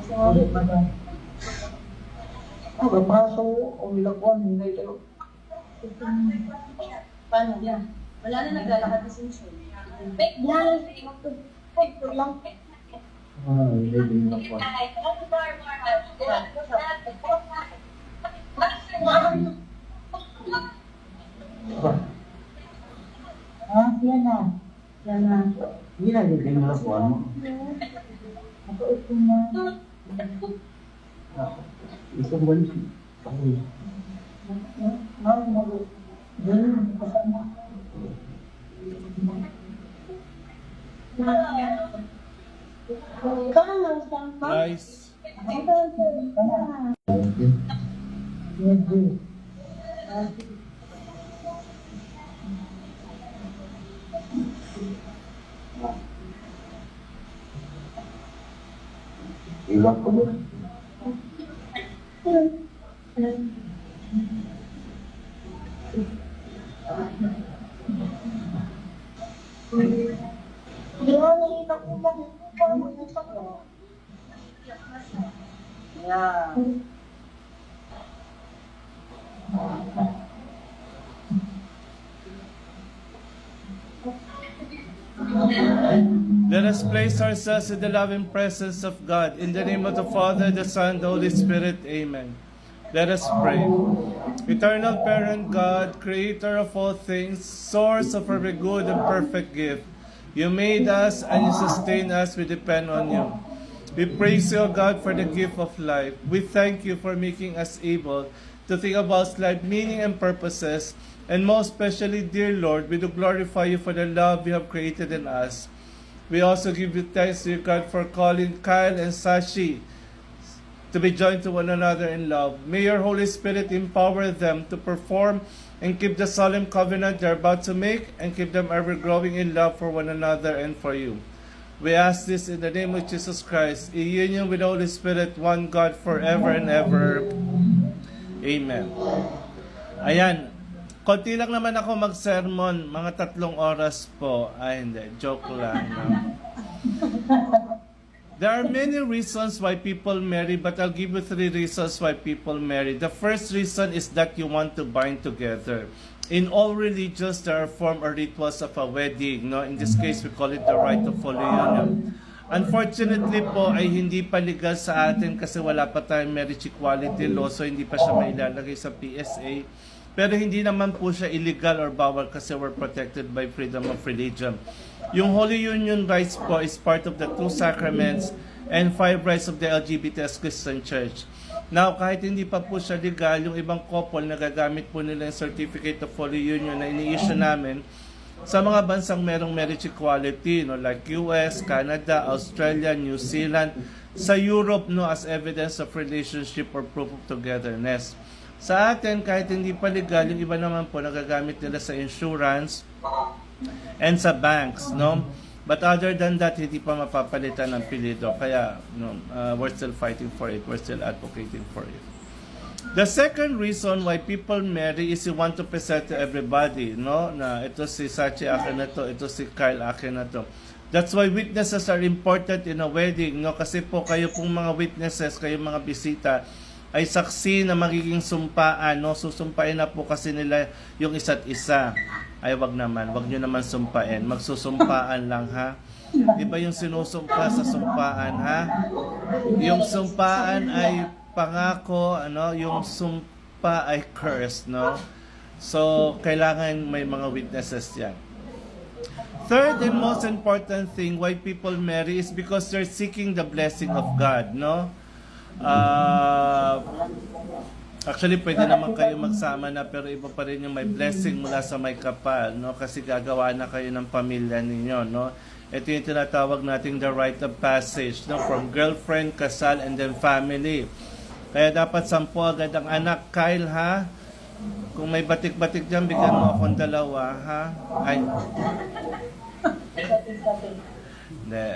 Sulit na ba? Kapraso o milakwan, hindi kayo. Paano yan? Wala na naglalakad na sinusun. Fake lang. Fake lang. Hindi milakwan. Yan na. Yan na. Hindi na yung milakwan mo. Ako ito na. Isang bansi. Nice. Iwan ko doon. Hindi nga nakita ko lang. Parang nakita ko. Yeah. Let us place ourselves in the loving presence of God. In the name of the Father, the Son, the Holy Spirit. Amen. Let us pray. Eternal Parent God, Creator of all things, Source of every good and perfect gift, you made us and you sustain us. We depend on you. We praise you, O God, for the gift of life. We thank you for making us able to think about life, meaning and purposes. And most especially, dear Lord, we do glorify you for the love you have created in us. We also give you thanks, dear God, for calling Kyle and Sashi to be joined to one another in love. May your Holy Spirit empower them to perform and keep the solemn covenant they're about to make, and keep them ever growing in love for one another and for you. We ask this in the name of Jesus Christ, in union with the Holy Spirit, one God forever and ever. Amen. Ayan. Konti lang naman ako mag-sermon, mga 3 oras po. Ay, hindi. Joke lang. No? There are many reasons why people marry, but I'll give you 3 reasons why people marry. The first reason is that you want to bind together. In all religions, there are forms or rituals of a wedding. No? In this case, we call it the rite of holy union. Unfortunately po, ay hindi pa legal sa atin kasi wala pa tayong marriage equality law, so hindi pa siya mailalagay sa PSA. Pero hindi naman po siya illegal or bawal kasi we're protected by freedom of religion. Yung Holy Union rites po is part of the 2 sacraments and 5 rites of the LGBTS Christian Church. Now, kahit hindi pa po siya legal, yung ibang couple nagagamit po nila yung Certificate of Holy Union na ini-issue namin sa mga bansang merong marriage equality, no, like US, Canada, Australia, New Zealand, sa Europe, no, as evidence of relationship or proof of togetherness. Sa atin, kahit hindi pa legal, yung iba naman po nagagamit nila sa insurance and sa banks, no? But other than that, hindi pa mapapalitan ng pilido. Kaya, no, we're still fighting for it. We're still advocating for it. The second reason why people marry is you want to present to everybody, no? Na ito si Sachi akin na to, ito si Kyle akin na to. That's why witnesses are important in a wedding, no? Kasi po kayo pong mga witnesses, kayo mga bisita, ay saksi na magiging sumpaan, no? Susumpain na po kasi nila yung isa't isa. Ay, wag naman, wag nyo naman sumpain. Magsusumpaan lang, ha? Diba yung sinusumpa sa sumpaan, ha? Yung sumpaan ay pangako, ano? Yung sumpa ay curse, no? So, kailangan may mga witnesses yan. Third and most important thing why people marry is because they're seeking the blessing of God, no? Actually, pwede naman kayo magsama na, pero iba pa rin yung may blessing mula sa may kapal, no? Kasi gagawa na kayo ng pamilya ninyo, no? Ito yung tinatawag nating the rite of passage, no? From girlfriend, kasal, and then family. Kaya dapat 10 agad ang anak. Kyle, ha? Kung may batik-batik dyan, bigyan mo akong 2, ha? Ay. Hindi,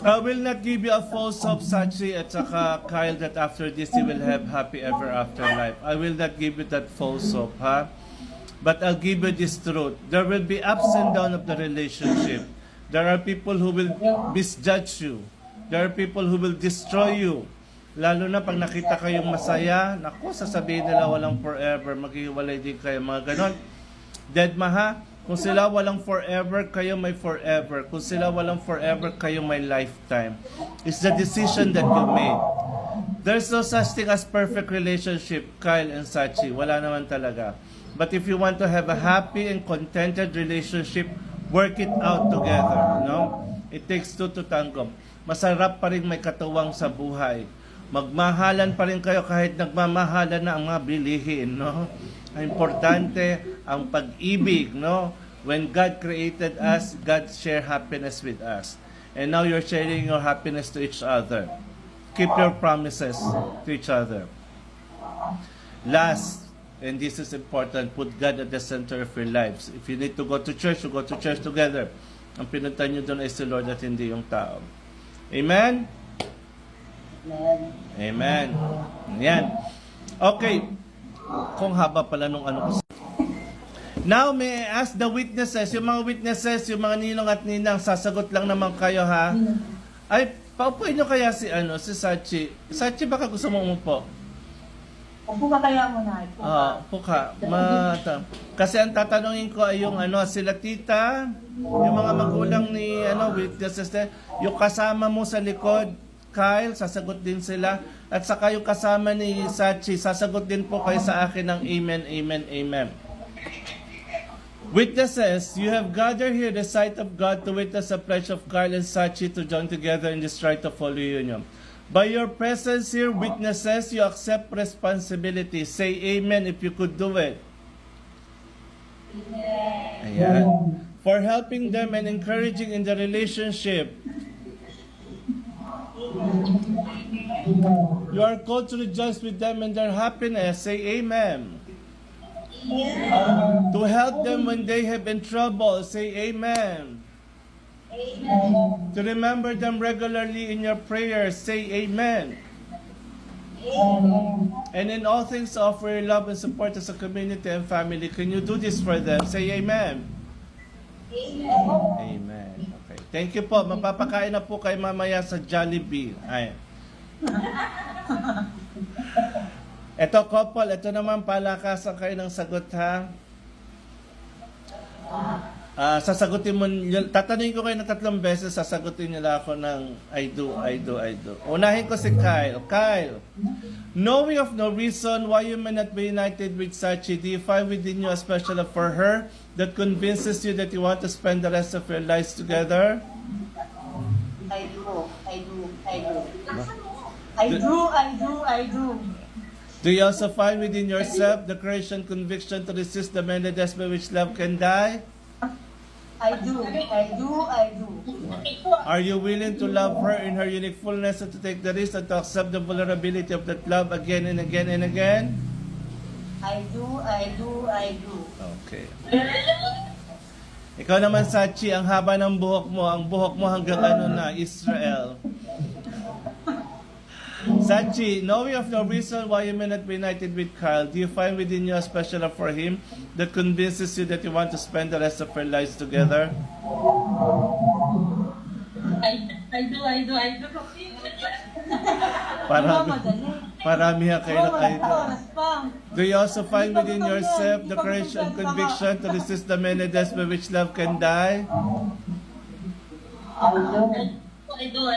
I will not give you a false hope, Sachi at saka Kyle, that after this you will have happy ever after life. I will not give you that false hope, ha? But I'll give you this truth. There will be ups and downs of the relationship. There are people who will misjudge you. There are people who will destroy you. Lalo na pag nakita kayong masaya, naku, sasabihin nila walang forever, maghihiwalay din kayo, mga ganon. Deadma ha? Kung sila walang forever, kayo may forever. Kung sila walang forever, kayo may lifetime. It's the decision that you made. There's no such thing as perfect relationship, Kyle and Sachi. Wala naman talaga. But if you want to have a happy and contented relationship, work it out together. No? It takes two to tango. Masarap pa rin may katuwang sa buhay. Magmahalan pa rin kayo kahit nagmamahalan na ang mga bilihin. No? Ang importante, ang pag-ibig. No? When God created us, God shared happiness with us. And now you're sharing your happiness to each other. Keep your promises to each other. Last, and this is important, put God at the center of your lives. If you need to go to church, you go to church together. Ang pinunta nyo doon ay si Lord at hindi yung tao. Amen? Amen. Yan. Okay. Kung haba pala nung ano ko. Now, may I ask the witnesses, yung mga witnesses, yung mga ninong at ninang, sasagot lang naman kayo ha. Ay, paupuin nyo kaya si Sachi. Sachi, baka gusto mo umupo? Upo ka kaya muna. Upo ka. Kasi ang tatanungin ko ay yung sila tita, yung mga magulang ni witnesses, yung kasama mo sa likod, Kyle, sasagot din sila. At saka yung kasama ni Sachi, sasagot din po kayo sa akin ng amen, amen, amen. Witnesses, you have gathered here the sight of God to witness the pledge of Kyle and Sachi to join together in this rite of Holy Union. By your presence here, witnesses, you accept responsibility. Say amen if you could do it. Ayan. For helping them and encouraging in the relationship. You are called to rejoice with them in their happiness. Say amen. To help them when they have been trouble. Say amen. To remember them regularly in your prayers. Say amen. And in all things, offer your love and support as a community and family. Can you do this for them? Say amen. Amen. Okay. Thank you po. Mapapakain na po kayo mamaya sa Jollibee. Ay. Ito, couple, ito naman palakasan kayo ng sagot, ha? Sasagutin mo, tatanungin ko kayo ng 3 beses, sasagutin nila ako ng I do. Unahin ko si Kyle. Kyle, knowing of no reason why you may not be united with Sachi, do you find within you a special love for her that convinces you that you want to spend the rest of your lives together? I do. Do you also find within yourself the courage and conviction to resist the many deaths by which love can die? I do. Are you willing to love her in her unique fullness and to take the risk and to accept the vulnerability of that love again and again and again? I do. Okay. Ikaw naman, Sachi, ang haba ng buhok mo hanggang Israel. Sachi, knowing of no reason why you may not be united with Kyle, do you find within you a special love for him that convinces you that you want to spend the rest of your lives together? I do. Parami kayo ng idol. Do you also find within yourself the courage and conviction to resist the many deaths by which love can die? I do.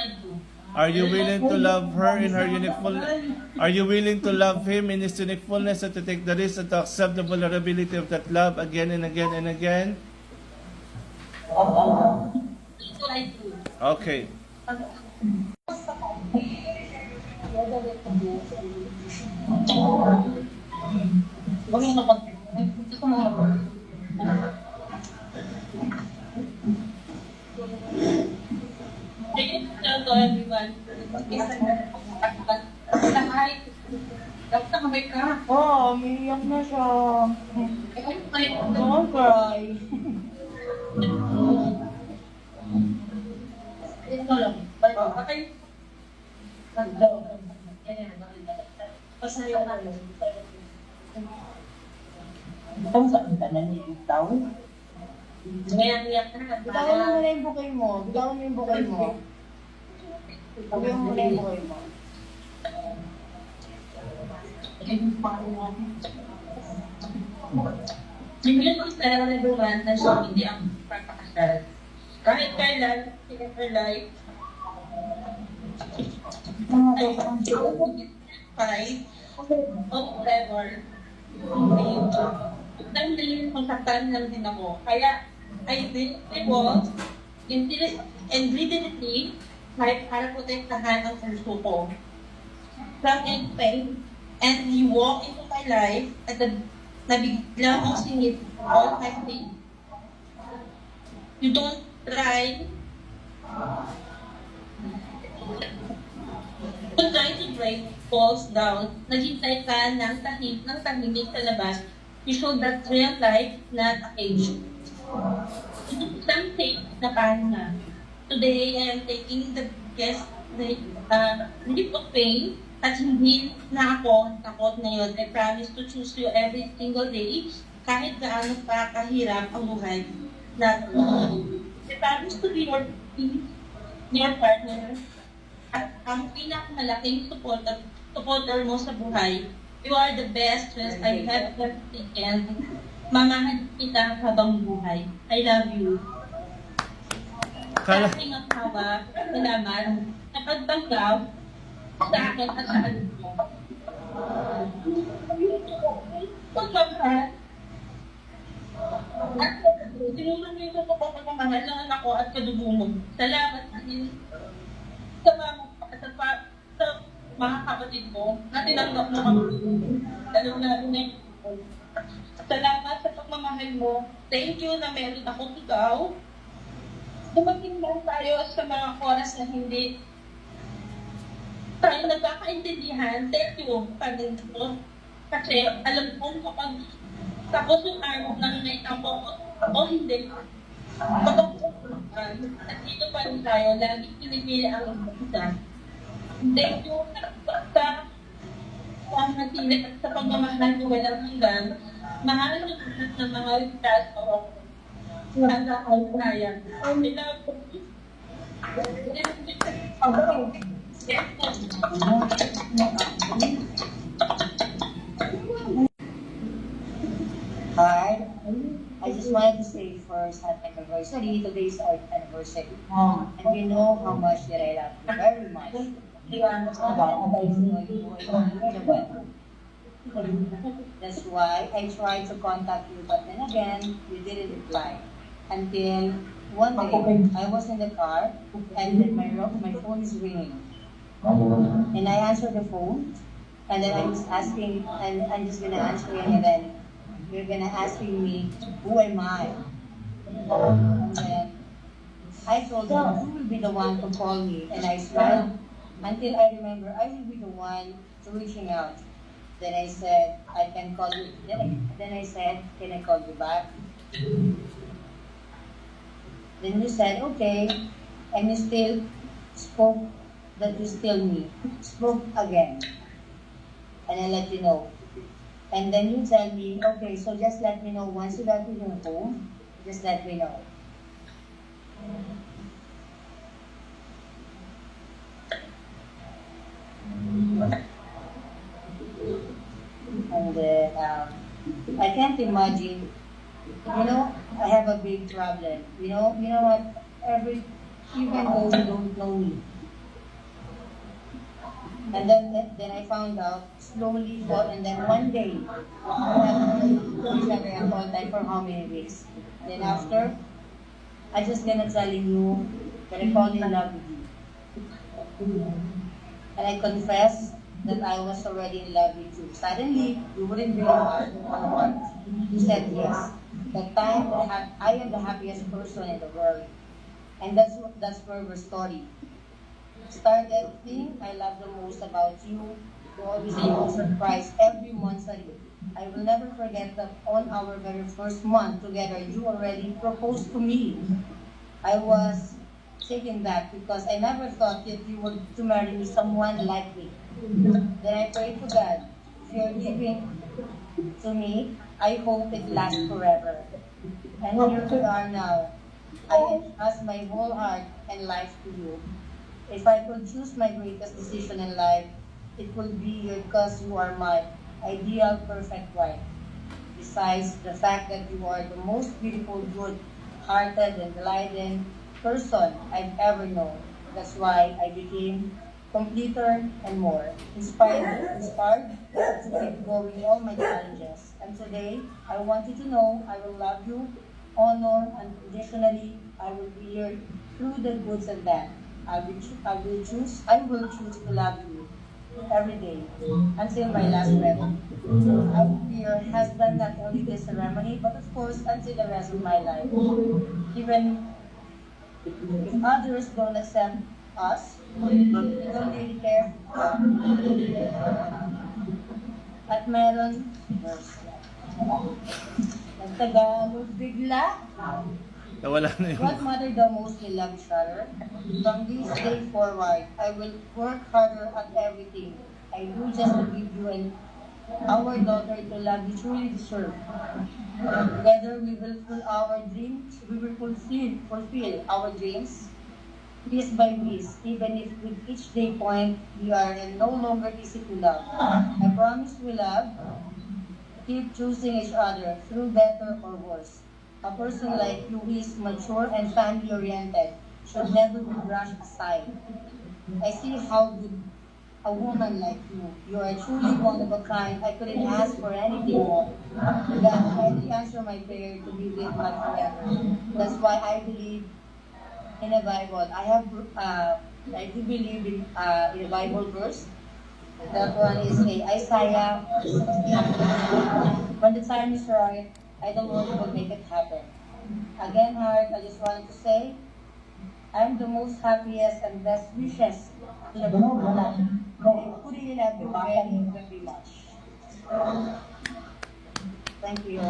Are you willing to love her in her unique fullness? Are you willing to love him in his unique fullness and to take the risk and to accept the vulnerability of that love again and again and again? I do. Okay. Hello everyone. Oh, umiiyak na siya. Don't cry. Ito lang. Okay. Pasaya na lang. Ang saan ka na nilitaw? Ngayon-iyak na. Bitawan mo muna yung bukay mo. Bitawan mo yung bukay mo. Bitawan mo muna yung bukay mo. Hindi ko sa nabuhan na siya hindi ang papakasal. Kahit kailan, in her life, fight, or whatever, nandun kontaktan lang din ako. Kaya, I did evolve, and deliberately, kahit para protektahan ang puso ko. From and pain, and you walk into my life at the nabigla akong singit all my things. You don't try to break falls down. Naghintay ka ng tahimik sa labas. You show that real life, not a cage. Something na paano na. Today, I am taking the guest leap of faith at hindi na ako takot ngayon. I promise to choose you every single day kahit gaano pa kahirap ang buhay natin. I promise to be your partner at ang pinakamalaking supporter mo sa buhay. You are the best friend I have ever taken. Mamahal kita habang buhay. I love you. Sa aking asawa, salamat na pagtanggap sa akin at sa anak ko. Pagmamahal. At tinulungan niyo ito po pagmamahal ng anak ko at kadugo mo. Salamat din sa mga kapatid ko na tinanggap mo kami. Lalo-lalo na yung salamat sa pagmamahal mo. Thank you na meron akong ikaw. Dumating lang tayo sa mga oras na hindi tayo nagkakaintindihan. Thank you, Panginoon. Kasi alam ko kapag tapos yung araw na nangyayang ko o hindi, at dito pa rin tayo, lagi pinipili ang isa. Thank you sa pangatilit at sa pagmamahal ng walang hanggan. Mahal ng lahat ng mga ligtas o hanggang ang kaya. I love you. Hi. I just wanted to say first, happy anniversary. Today's our anniversary. And you know how much that I love you very much. That's why I tried to contact you, but then again, you didn't reply. Until one day, I was in the car, and then my phone is ringing. And I answered the phone, and then I was asking, and I'm just gonna answer it, and then you're gonna asking me, who am I? And then I told you, who will be the one to call me? And I smiled until I remember I will be the one to reaching out. Then I said, I can call you. Then I said, can I call you back? Then you said, okay. And you still spoke that you still me. Spoke again. And I let you know. And then you tell me, okay, so just let me know once you got to your home, just let me know. And I can't imagine, I have a big problem. You know what? Even though you don't know me. And then I found out slowly, and then one day, we have each other all time for how many weeks. Then after, I just gonna telling you that I fall in love with you. And I confess that I was already in love with you. Suddenly, you wouldn't believe what you said yes. That time, I am the happiest person in the world. And that's where we're story. Started thing I love the most about you. You always give me surprise every month. I will never forget that on our very first month together, you already proposed to me. I was taken back because I never thought that you were to marry me someone like me. Then I pray to God, if you're giving to me, I hope it lasts forever. And here we are now. I entrust my whole heart and life to you. If I could choose my greatest decision in life, it would be because you are my ideal, perfect wife. Besides the fact that you are the most beautiful, good-hearted, and enlightened person I've ever known. That's why I became completer and more inspired to keep going all my challenges. And today, I want you to know I will love you, honor unconditionally. I will be here through the goods and bad. I will choose to love you every day until my last breath. I will be your husband not only this ceremony, but of course until the rest of my life. Even if others don't accept us, we don't really care. At meron, nagtagalog bigla. Nawala na yung... What matter the most we love each other? From this day forward, I will work harder at everything I do just to give you and our daughter to love you truly deserve. Together we will fulfill our dreams. We will fulfill our dreams piece by piece, even if with each day point we are no longer easy to love. I promise we love, keep choosing each other through better or worse. A person like you who is mature and family-oriented should never be brushed aside. I see how good a woman like you. You are truly one of a kind. I couldn't ask for anything more. God kindly answer my prayer to be with my forever. That's why I believe in the Bible. I do believe in a Bible verse. That one is Isaiah 60. When the time is right, I the Lord will make it happen. Again, heart, I just wanted to say, I'm the most happiest and best wishes to the world. I truly love you very, very much. Thank you.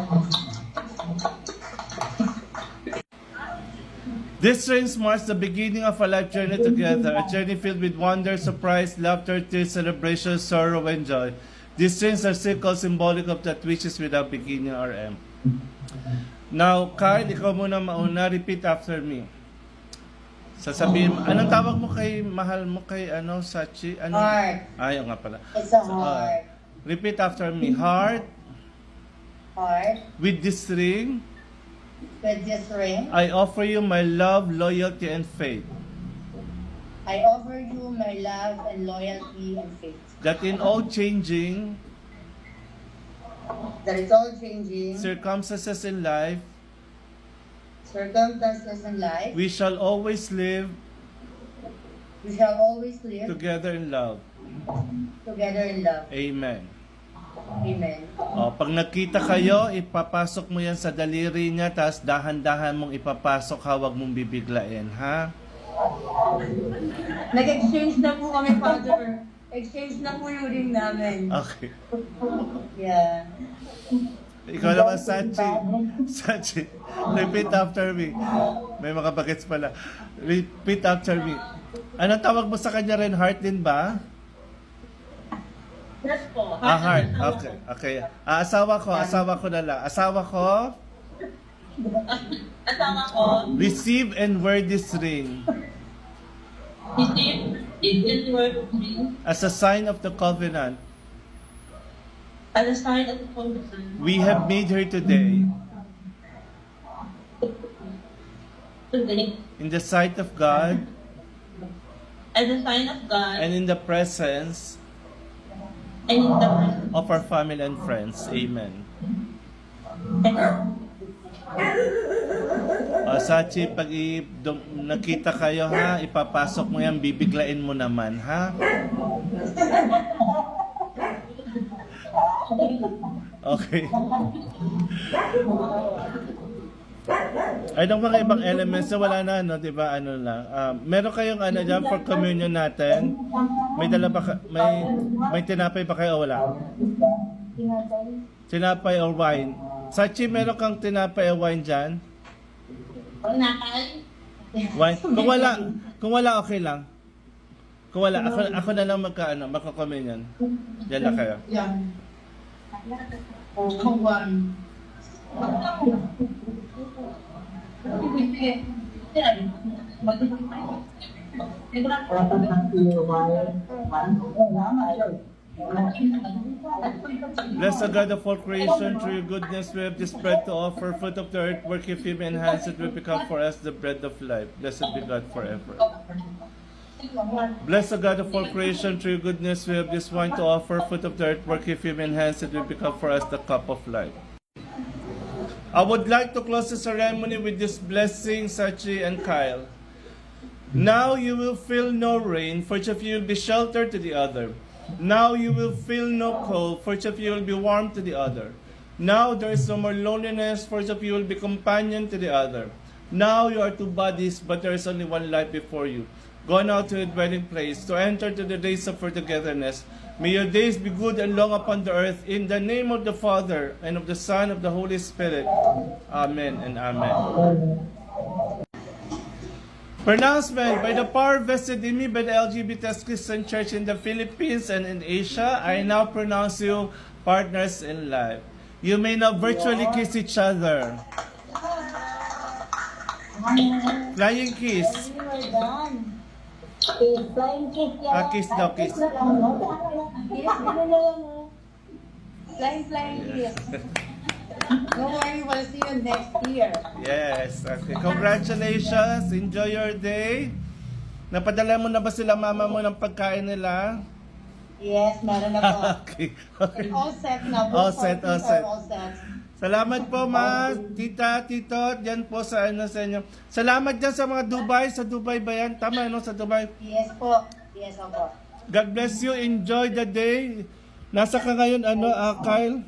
This rains marks the beginning of a life journey together, a journey filled with wonder, surprise, laughter, tears, celebration, sorrow, and joy. These rains are circles symbolic of that which is without beginning or end. Now, Kyle, ikaw muna mauna, repeat after me. Sasabihin, anong tawag mo kay, mahal mo kay, Sachi? Ano? Heart. Ayaw nga pala. It's a heart. Repeat after me. Heart, Heart. with this ring, With this ring, I offer you my love, loyalty, and faith. I offer you my love and loyalty and faith. That in all changing That it's all changing circumstances in life, circumstances in life, we shall always live we shall always live together in love. together in love. Amen. Amen. O, pag nakita kayo, ipapasok mo yan sa daliri niya, tapos dahan-dahan mong ipapasok, hawag mong bibiglain, ha? Nag-exchange na po kami, Father. Exchange na po yung ring namin. Okay. Yeah. Ikaw naman, Sachi. Sachi, repeat after me. May mga bagets pala. Repeat after me. Anong tawag mo sa kanya rin? Heart din ba? Yes po. Heart. Okay. Okay. Asawa ko na lang. Asawa ko, Asawa ko, receive and wear this ring receive this word of me as a sign of the covenant as a sign of the covenant we have made her today today, in the sight of God as a sign of God and in the presence and in the presence of our family and friends. Amen. Sachi, pag nakita kayo, ha, ipapasok mo yan, bibiglain mo naman, ha? Okay. Ay, ng mga ibang elements na wala na, no? Diba, ano lang. Meron kayong ano dyan for communion natin? May dala ba, may tinapay ba kayo o wala? Tinapay or wine? Sachi, meron kang tinapay or wine dyan? Nakal. Wine? Kung wala, okay lang. Kung wala, ako na lang magka-communion. Diyan lang kayo. Yeah. Bless the God of all creation, through your goodness we have this bread to offer, fruit of the earth, work if Him enhance it, will become for us the bread of life. Blessed be God forever. Bless the God of all creation, through your goodness we have this wine to offer, fruit of the earth, work if Him enhance it, will become for us the cup of life. I would like to close the ceremony with this blessing, Sachi and Kyle. Now you will feel no rain, for each of you will be sheltered to the other. Now you will feel no cold, for each of you will be warm to the other. Now there is no more loneliness, for each of you will be companion to the other. Now you are two bodies, but there is only one life before you. Go now to your dwelling place, to enter to the days of your togetherness. May your days be good and long upon the earth, in the name of the Father, and of the Son, and of the Holy Spirit. Amen and amen. Pronouncement: by the power vested in me by the LGBT Christian Church in the Philippines and in Asia, I now pronounce you partners in life. You may now virtually kiss each other. Flying kiss. We're done. Flying kiss yan. Kiss daw, kiss. Yes, flying kiss. Don't worry, we'll see you next year. Yes, okay. Congratulations. Enjoy your day. Napadala mo na ba sila mama mo ng pagkain nila? Yes, meron na po. Okay. Okay. All set na po. All set, all set. All set. Salamat po, ma, tita, tito, diyan po sa sa inyo. Salamat diyan sa mga Dubai, sa Dubai ba yan? Tama, no? Sa Dubai. Yes po. Yes, po. God bless you. Enjoy the day. Nasa ka ngayon, Kyle?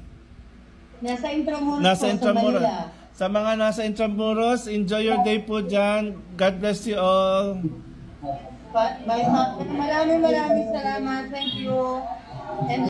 Nasa Intramuros Nasa po, Intramuros. sa Manila. Sa mga nasa Intramuros, enjoy your day po dyan. God bless you all. Maraming salamat. Thank you. And